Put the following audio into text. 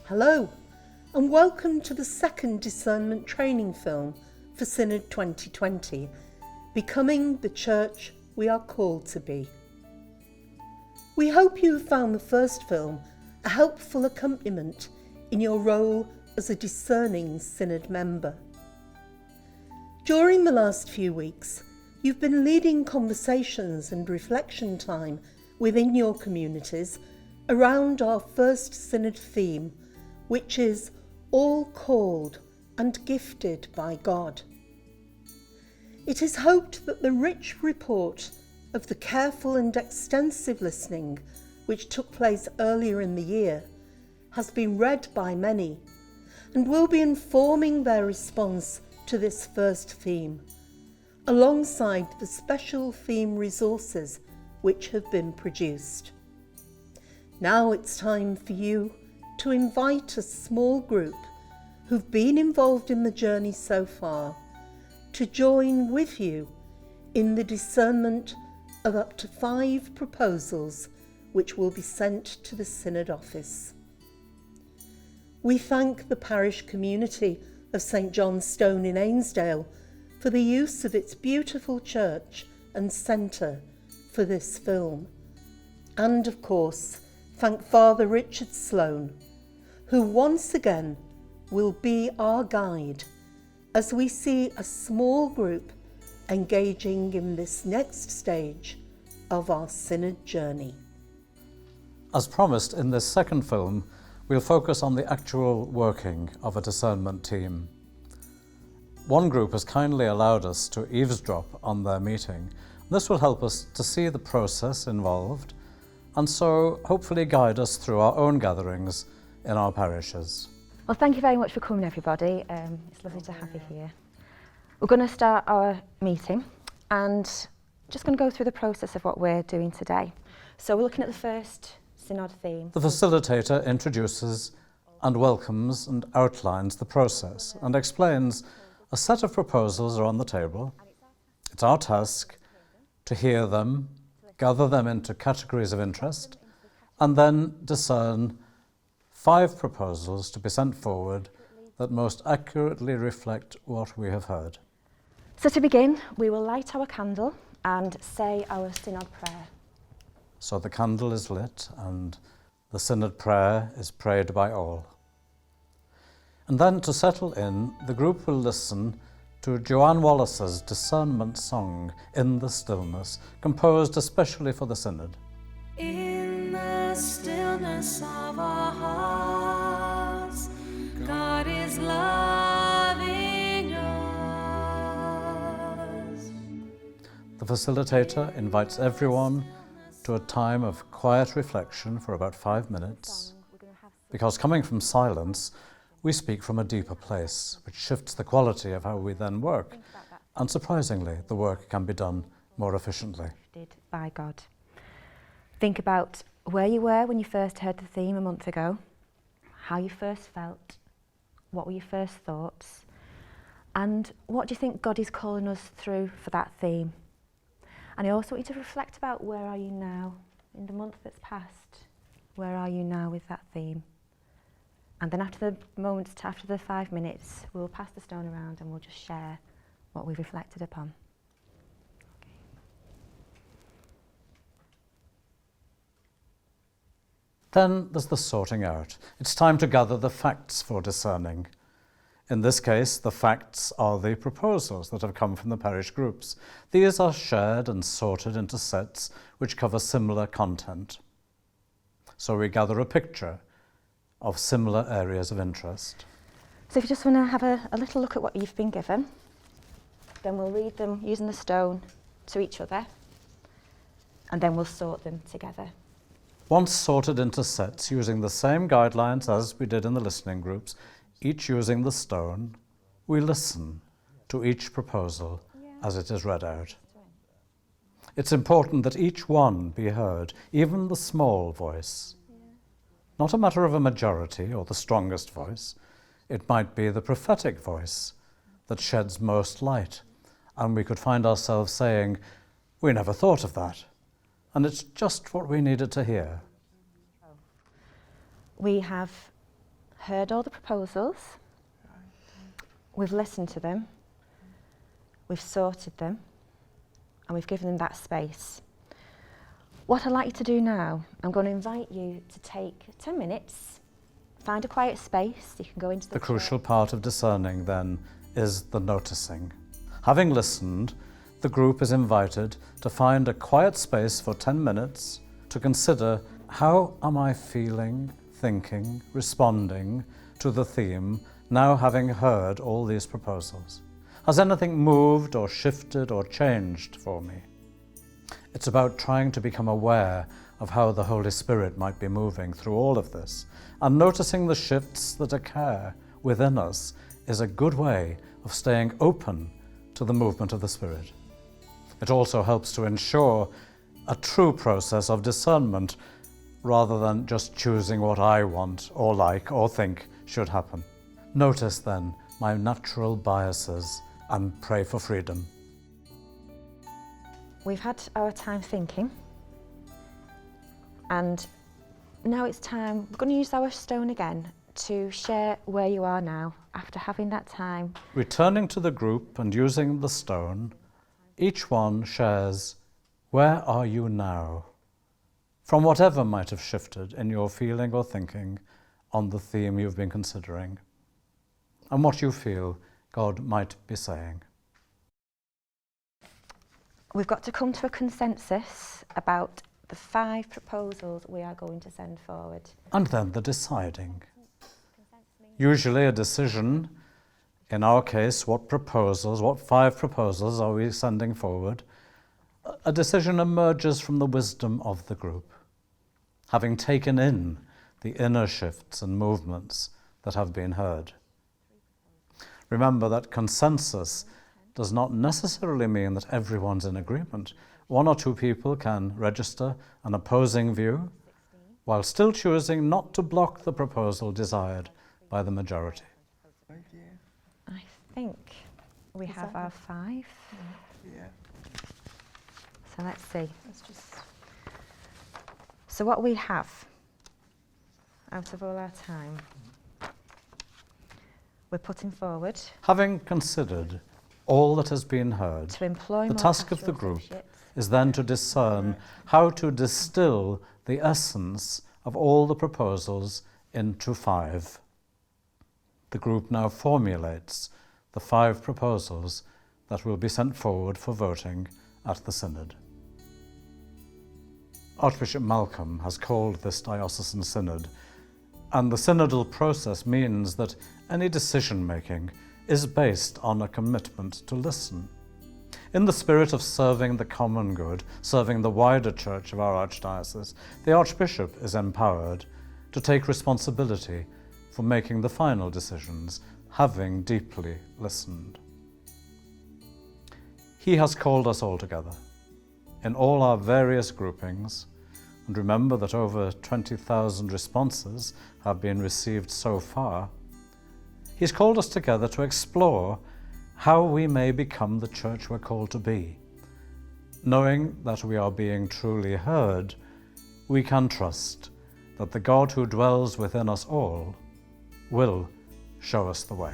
Hello, and welcome to the second Discernment Training film for Synod 2020, Becoming the Church We Are Called to Be. We hope you have found the first film a helpful accompaniment in your role as a discerning Synod member. During the last few weeks, you've been leading conversations and reflection time within your communities around our first Synod theme, which is all called and gifted by God. It is hoped that the rich report of the careful and extensive listening which took place earlier in the year has been read by many and will be informing their response to this first theme, alongside the special theme resources which have been produced. Now it's time for you to invite a small group who've been involved in the journey so far to join with you in the discernment of up to 5 proposals which will be sent to the Synod office. We thank the parish community of St John's Stone in Ainsdale for the use of its beautiful church and centre for this film, and of course thank Fr Richard Sloane, who once again will be our guide as we see a small group engaging in this next stage of our Synod journey. As promised in this second film, we'll focus on the actual working of a discernment team. One group has kindly allowed us to eavesdrop on their meeting. This will help us to see the process involved and so hopefully guide us through our own gatherings in our parishes. Well, thank you very much for coming, everybody. It's lovely to have you here. We're going to start our meeting and just going to go through the process of what we're doing today. So we're looking at the first Synod theme. The facilitator introduces and welcomes and outlines the process and explains a set of proposals are on the table. It's our task to hear them, gather them into categories of interest, and then discern 5 proposals to be sent forward that most accurately reflect what we have heard. So to begin, we will light our candle and say our Synod prayer. So the candle is lit and the Synod prayer is prayed by all. And then to settle in, the group will listen to Joanne Wallace's discernment song, In the Stillness, composed especially for the Synod. In the stillness of our hearts, God is loving us. The facilitator invites everyone to a time of quiet reflection for about 5 minutes, because coming from silence, we speak from a deeper place, which shifts the quality of how we then work, and surprisingly, the work can be done more efficiently. By God. Think about where you were when you first heard the theme a month ago, how you first felt, what were your first thoughts, and what do you think God is calling us through for that theme? And I also want you to reflect about where are you now in the month that's passed. Where are you now with that theme? And then after the 5 minutes, we'll pass the stone around and we'll just share what we've reflected upon. Then there's the sorting out. It's time to gather the facts for discerning. In this case, the facts are the proposals that have come from the parish groups. These are shared and sorted into sets which cover similar content. So we gather a picture of similar areas of interest. So if you just want to have a little look at what you've been given, then we'll read them using the stone to each other, and then we'll sort them together. Once sorted into sets using the same guidelines as we did in the listening groups, each using the stone, we listen to each proposal as it is read out. It's important that each one be heard, even the small voice. Not a matter of a majority or the strongest voice. It might be the prophetic voice that sheds most light, and we could find ourselves saying, "We never thought of that," and it's just what we needed to hear. We have heard all the proposals, we've listened to them, we've sorted them, and we've given them that space. What I'd like you to do now, I'm going to invite you to take 10 minutes, find a quiet space, you can go into the crucial part of discerning then is the noticing. Having listened, the group is invited to find a quiet space for 10 minutes to consider, how am I feeling, thinking, responding to the theme now having heard all these proposals? Has anything moved or shifted or changed for me? It's about trying to become aware of how the Holy Spirit might be moving through all of this, and noticing the shifts that occur within us is a good way of staying open to the movement of the Spirit. It also helps to ensure a true process of discernment rather than just choosing what I want or like or think should happen. Notice then my natural biases and pray for freedom. We've had our time thinking, and now it's time, we're going to use our stone again to share where you are now after having that time. Returning to the group and using the stone, each one shares, where are you now? From whatever might have shifted in your feeling or thinking on the theme you've been considering, and what you feel God might be saying. We've got to come to a consensus about the 5 proposals we are going to send forward. And then the deciding. Usually a decision, in our case, what 5 proposals are we sending forward? A decision emerges from the wisdom of the group, having taken in the inner shifts and movements that have been heard. Remember that consensus does not necessarily mean that everyone's in agreement. 1 or 2 people can register an opposing view while still choosing not to block the proposal desired by the majority. I think we have our 5. Yeah. So let's see. So what we have out of all our time, we're putting forward Having considered all that has been heard, to employ the more task of the pastoral group associates. is then to discern how to distill the essence of all the proposals into 5. The group now formulates the 5 proposals that will be sent forward for voting at the Synod. Archbishop Malcolm has called this diocesan synod, and the synodal process means that any decision-making is based on a commitment to listen. In the spirit of serving the common good, serving the wider church of our archdiocese, the Archbishop is empowered to take responsibility for making the final decisions, having deeply listened. He has called us all together in all our various groupings, and remember that over 20,000 responses have been received so far. He's called us together to explore how we may become the church we're called to be. Knowing that we are being truly heard, we can trust that the God who dwells within us all will show us the way.